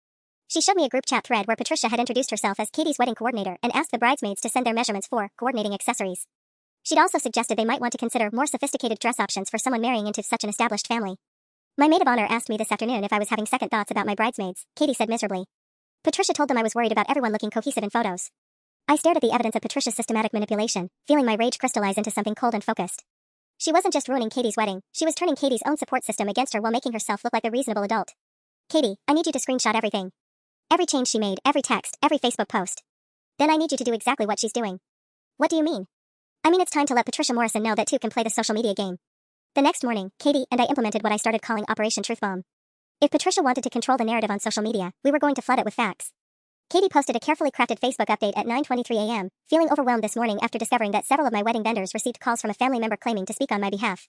She showed me a group chat thread where Patricia had introduced herself as Katie's wedding coordinator and asked the bridesmaids to send their measurements for coordinating accessories. She'd also suggested they might want to consider more sophisticated dress options for someone marrying into such an established family. My maid of honor asked me this afternoon if I was having second thoughts about my bridesmaids, Katie said miserably. Patricia told them I was worried about everyone looking cohesive in photos. I stared at the evidence of Patricia's systematic manipulation, feeling my rage crystallize into something cold and focused. She wasn't just ruining Katie's wedding, she was turning Katie's own support system against her while making herself look like a reasonable adult. Katie, I need you to screenshot everything. Every change she made, every text, every Facebook post. Then I need you to do exactly what she's doing. What do you mean? I mean it's time to let Patricia Morrison know that two can play the social media game. The next morning, Katie and I implemented what I started calling Operation Truth Bomb. If Patricia wanted to control the narrative on social media, we were going to flood it with facts. Katie posted a carefully crafted Facebook update at 9:23 a.m., feeling overwhelmed this morning after discovering that several of my wedding vendors received calls from a family member claiming to speak on my behalf.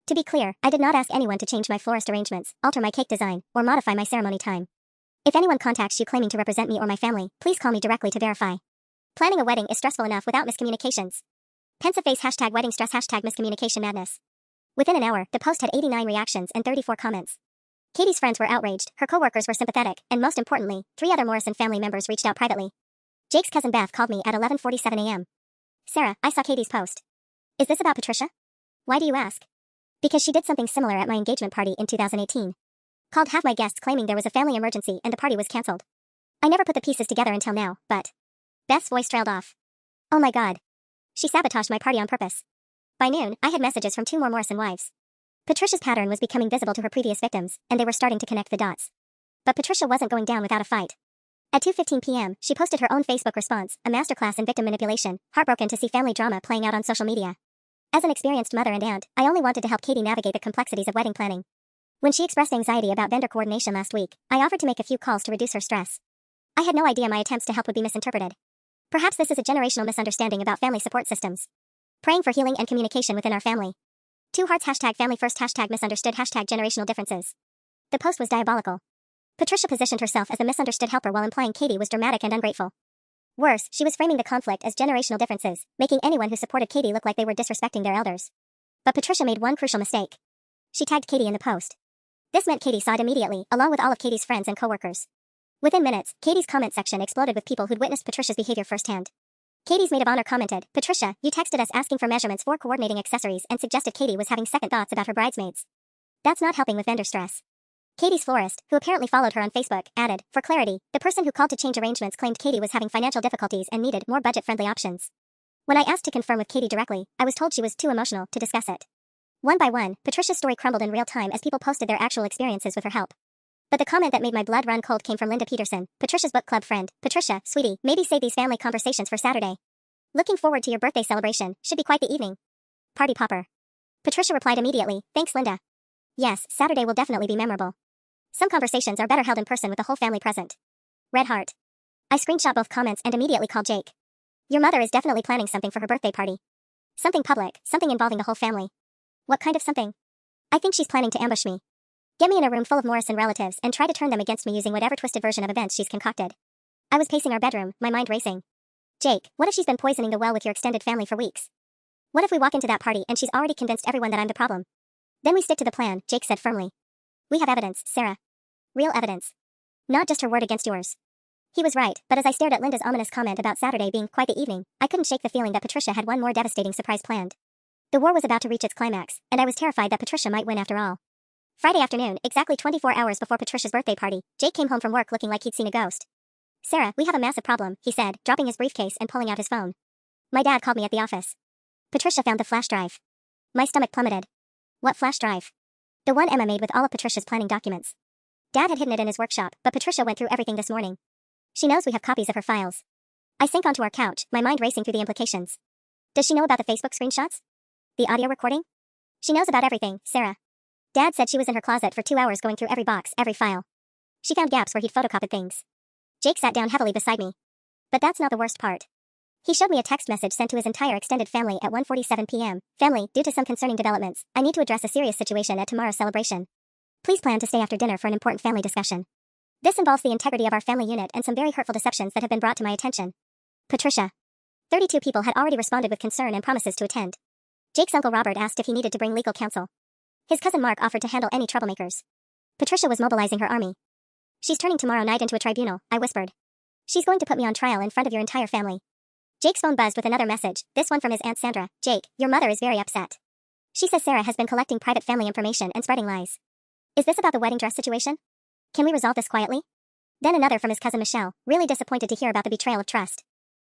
To be clear, I did not ask anyone to change my florist arrangements, alter my cake design, or modify my ceremony time. If anyone contacts you claiming to represent me or my family, please call me directly to verify. Planning a wedding is stressful enough without miscommunications. Pensive face #wedding stress #miscommunication madness. Within an hour, the post had 89 reactions and 34 comments. Katie's friends were outraged, her coworkers were sympathetic, and most importantly, 3 other Morrison family members reached out privately. Jake's cousin Beth called me at 11:47 a.m. Sarah, I saw Katie's post. Is this about Patricia? Why do you ask? Because she did something similar at my engagement party in 2018. Called half my guests claiming there was a family emergency and the party was cancelled. I never put the pieces together until now, but... Beth's voice trailed off. Oh my god. She sabotaged my party on purpose. By noon, I had messages from 2 more Morrison wives. Patricia's pattern was becoming visible to her previous victims, and they were starting to connect the dots. But Patricia wasn't going down without a fight. At 2:15 p.m., she posted her own Facebook response, a masterclass in victim manipulation, heartbroken to see family drama playing out on social media. As an experienced mother and aunt, I only wanted to help Katie navigate the complexities of wedding planning. When she expressed anxiety about vendor coordination last week, I offered to make a few calls to reduce her stress. I had no idea my attempts to help would be misinterpreted. Perhaps this is a generational misunderstanding about family support systems. Praying for healing and communication within our family. 2 hearts #family first #misunderstood #generational differences. The post was diabolical. Patricia positioned herself as the misunderstood helper while implying Katie was dramatic and ungrateful. Worse, she was framing the conflict as generational differences, making anyone who supported Katie look like they were disrespecting their elders. But Patricia made one crucial mistake. She tagged Katie in the post. This meant Katie saw it immediately, along with all of Katie's friends and coworkers. Within minutes, Katie's comment section exploded with people who'd witnessed Patricia's behavior firsthand. Katie's maid of honor commented, "Patricia, you texted us asking for measurements for coordinating accessories and suggested Katie was having second thoughts about her bridesmaids. That's not helping with vendor stress." Katie's florist, who apparently followed her on Facebook, added, "For clarity, the person who called to change arrangements claimed Katie was having financial difficulties and needed more budget-friendly options. When I asked to confirm with Katie directly, I was told she was too emotional to discuss it." One by one, Patricia's story crumbled in real time as people posted their actual experiences with her help. But the comment that made my blood run cold came from Linda Peterson, Patricia's book club friend. "Patricia, sweetie, maybe save these family conversations for Saturday. Looking forward to your birthday celebration, should be quite the evening. Party popper." Patricia replied immediately, "Thanks, Linda. Yes, Saturday will definitely be memorable. Some conversations are better held in person with the whole family present." Red heart. I screenshot both comments and immediately called Jake. "Your mother is definitely planning something for her birthday party. Something public, something involving the whole family." "What kind of something?" "I think she's planning to ambush me. Get me in a room full of Morrison relatives and try to turn them against me using whatever twisted version of events she's concocted." I was pacing our bedroom, my mind racing. "Jake, what if she's been poisoning the well with your extended family for weeks? What if we walk into that party and she's already convinced everyone that I'm the problem?" "Then we stick to the plan," Jake said firmly. "We have evidence, Sarah. Real evidence. Not just her word against yours." He was right, but as I stared at Linda's ominous comment about Saturday being quite the evening, I couldn't shake the feeling that Patricia had one more devastating surprise planned. The war was about to reach its climax, and I was terrified that Patricia might win after all. Friday afternoon, exactly 24 hours before Patricia's birthday party, Jake came home from work looking like he'd seen a ghost. "Sarah, we have a massive problem," he said, dropping his briefcase and pulling out his phone. "My dad called me at the office. Patricia found the flash drive." My stomach plummeted. "What flash drive?" "The one Emma made with all of Patricia's planning documents. Dad had hidden it in his workshop, but Patricia went through everything this morning. She knows we have copies of her files." I sank onto our couch, my mind racing through the implications. Does she know about the Facebook screenshots? The audio recording? She knows about everything, Sarah. Dad said she was in her closet for 2 hours going through every box, every file. She found gaps where he'd photocopied things. Jake sat down heavily beside me. But that's not the worst part. He showed me a text message sent to his entire extended family at 1:47 p.m. "Family, due to some concerning developments, I need to address a serious situation at tomorrow's celebration. Please plan to stay after dinner for an important family discussion. This involves the integrity of our family unit and some very hurtful deceptions that have been brought to my attention. Patricia." 32 people had already responded with concern and promises to attend. Jake's uncle Robert asked if he needed to bring legal counsel. His cousin Mark offered to handle any troublemakers. Patricia was mobilizing her army. "She's turning tomorrow night into a tribunal," I whispered. "She's going to put me on trial in front of your entire family." Jake's phone buzzed with another message, this one from his Aunt Sandra. "Jake, your mother is very upset. She says Sarah has been collecting private family information and spreading lies. Is this about the wedding dress situation? Can we resolve this quietly?" Then another from his cousin Michelle, really disappointed to hear about the betrayal of trust.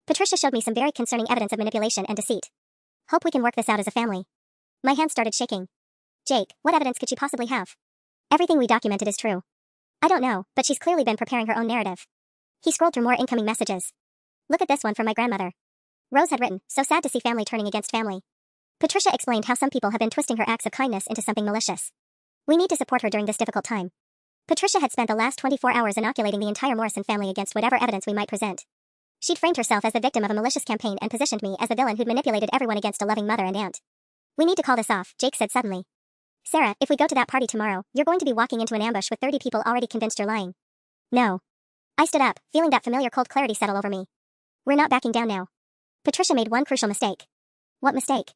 "Patricia showed me some very concerning evidence of manipulation and deceit. Hope we can work this out as a family." My hands started shaking. "Jake, what evidence could she possibly have?" "Everything we documented is true." "I don't know, but she's clearly been preparing her own narrative." He scrolled through more incoming messages. "Look at this one from my grandmother." Rose had written, "So sad to see family turning against family." Patricia explained how some people have been twisting her acts of kindness into something malicious. "We need to support her during this difficult time." Patricia had spent the last 24 hours inoculating the entire Morrison family against whatever evidence we might present. She'd framed herself as the victim of a malicious campaign and positioned me as the villain who'd manipulated everyone against a loving mother and aunt. "We need to call this off," Jake said suddenly. "Sarah, if we go to that party tomorrow, you're going to be walking into an ambush with 30 people already convinced you're lying." "No." I stood up, feeling that familiar cold clarity settle over me. "We're not backing down now." Patricia made one crucial mistake. "What mistake?"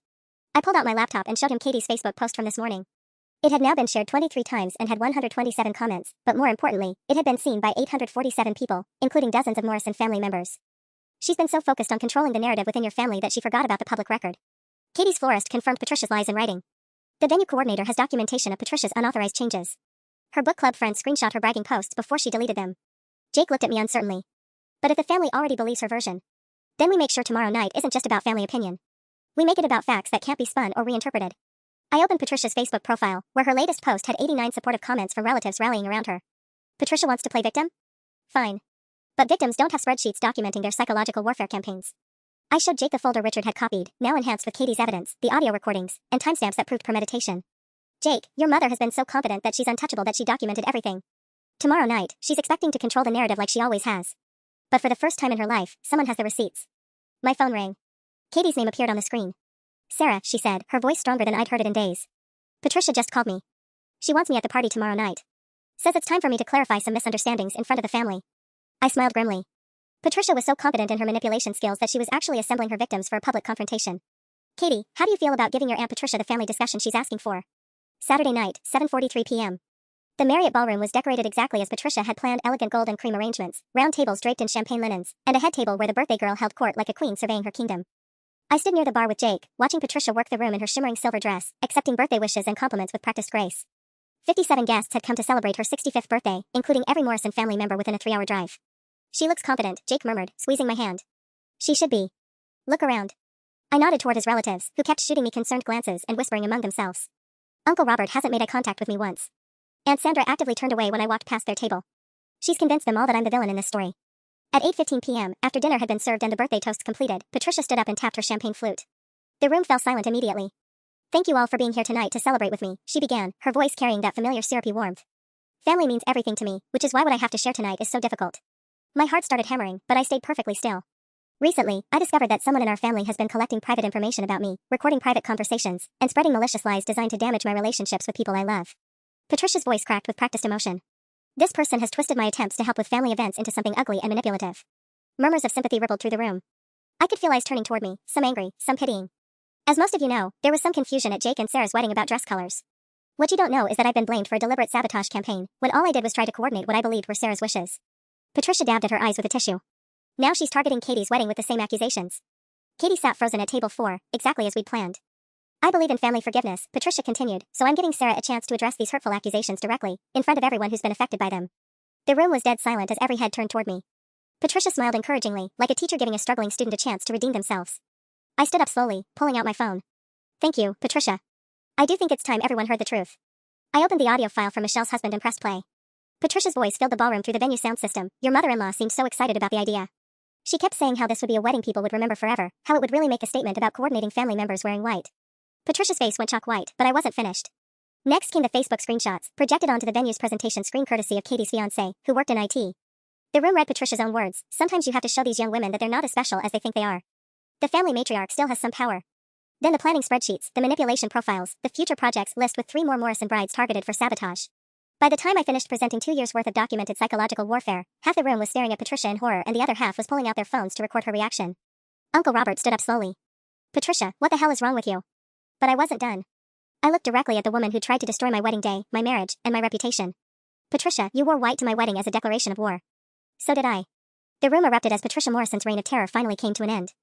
I pulled out my laptop and showed him Katie's Facebook post from this morning. It had now been shared 23 times and had 127 comments, but more importantly, it had been seen by 847 people, including dozens of Morrison family members. "She's been so focused on controlling the narrative within your family that she forgot about the public record." Katie's florist confirmed Patricia's lies in writing. The venue coordinator has documentation of Patricia's unauthorized changes. Her book club friend screenshot her bragging posts before she deleted them. Jake looked at me uncertainly. "But if the family already believes her version, then we make sure tomorrow night isn't just about family opinion. We make it about facts that can't be spun or reinterpreted." I opened Patricia's Facebook profile, where her latest post had 89 supportive comments from relatives rallying around her. Patricia wants to play victim? Fine. But victims don't have spreadsheets documenting their psychological warfare campaigns. I showed Jake the folder Richard had copied, now enhanced with Katie's evidence, the audio recordings, and timestamps that proved premeditation. Jake, your mother has been so confident that she's untouchable that she documented everything. Tomorrow night, she's expecting to control the narrative like she always has. But for the first time in her life, someone has the receipts. My phone rang. Katie's name appeared on the screen. Sarah, she said, her voice stronger than I'd heard it in days. Patricia just called me. She wants me at the party tomorrow night. Says it's time for me to clarify some misunderstandings in front of the family. I smiled grimly. Patricia was so confident in her manipulation skills that she was actually assembling her victims for a public confrontation. Katie, how do you feel about giving your Aunt Patricia the family discussion she's asking for? Saturday night, 7:43 p.m. The Marriott ballroom was decorated exactly as Patricia had planned, elegant gold and cream arrangements, round tables draped in champagne linens, and a head table where the birthday girl held court like a queen surveying her kingdom. I stood near the bar with Jake, watching Patricia work the room in her shimmering silver dress, accepting birthday wishes and compliments with practiced grace. 57 guests had come to celebrate her 65th birthday, including every Morrison family member within a 3-hour drive. She looks confident, Jake murmured, squeezing my hand. She should be. Look around. I nodded toward his relatives, who kept shooting me concerned glances and whispering among themselves. Uncle Robert hasn't made eye contact with me once. Aunt Sandra actively turned away when I walked past their table. She's convinced them all that I'm the villain in this story. At 8:15 p.m., after dinner had been served and the birthday toasts completed, Patricia stood up and tapped her champagne flute. The room fell silent immediately. Thank you all for being here tonight to celebrate with me, she began, her voice carrying that familiar syrupy warmth. Family means everything to me, which is why what I have to share tonight is so difficult. My heart started hammering, but I stayed perfectly still. Recently, I discovered that someone in our family has been collecting private information about me, recording private conversations, and spreading malicious lies designed to damage my relationships with people I love. Patricia's voice cracked with practiced emotion. This person has twisted my attempts to help with family events into something ugly and manipulative. Murmurs of sympathy rippled through the room. I could feel eyes turning toward me, some angry, some pitying. As most of you know, there was some confusion at Jake and Sarah's wedding about dress colors. What you don't know is that I've been blamed for a deliberate sabotage campaign, when all I did was try to coordinate what I believed were Sarah's wishes. Patricia dabbed at her eyes with a tissue. Now she's targeting Katie's wedding with the same accusations. Katie sat frozen at table 4, exactly as we'd planned. I believe in family forgiveness, Patricia continued, so I'm giving Sarah a chance to address these hurtful accusations directly, in front of everyone who's been affected by them. The room was dead silent as every head turned toward me. Patricia smiled encouragingly, like a teacher giving a struggling student a chance to redeem themselves. I stood up slowly, pulling out my phone. Thank you, Patricia. I do think it's time everyone heard the truth. I opened the audio file from Michelle's husband and pressed play. Patricia's voice filled the ballroom through the venue sound system. Your mother-in-law seemed so excited about the idea. She kept saying how this would be a wedding people would remember forever, how it would really make a statement about coordinating family members wearing white. Patricia's face went chalk white, but I wasn't finished. Next came the Facebook screenshots, projected onto the venue's presentation screen courtesy of Katie's fiancé, who worked in IT. The room read Patricia's own words. Sometimes you have to show these young women that they're not as special as they think they are. The family matriarch still has some power. Then the planning spreadsheets, the manipulation profiles, the future projects list with 3 more Morrison brides targeted for sabotage. By the time I finished presenting 2 years' worth of documented psychological warfare, half the room was staring at Patricia in horror and the other half was pulling out their phones to record her reaction. Uncle Robert stood up slowly. Patricia, what the hell is wrong with you? But I wasn't done. I looked directly at the woman who tried to destroy my wedding day, my marriage, and my reputation. Patricia, you wore white to my wedding as a declaration of war. So did I. The room erupted as Patricia Morrison's reign of terror finally came to an end.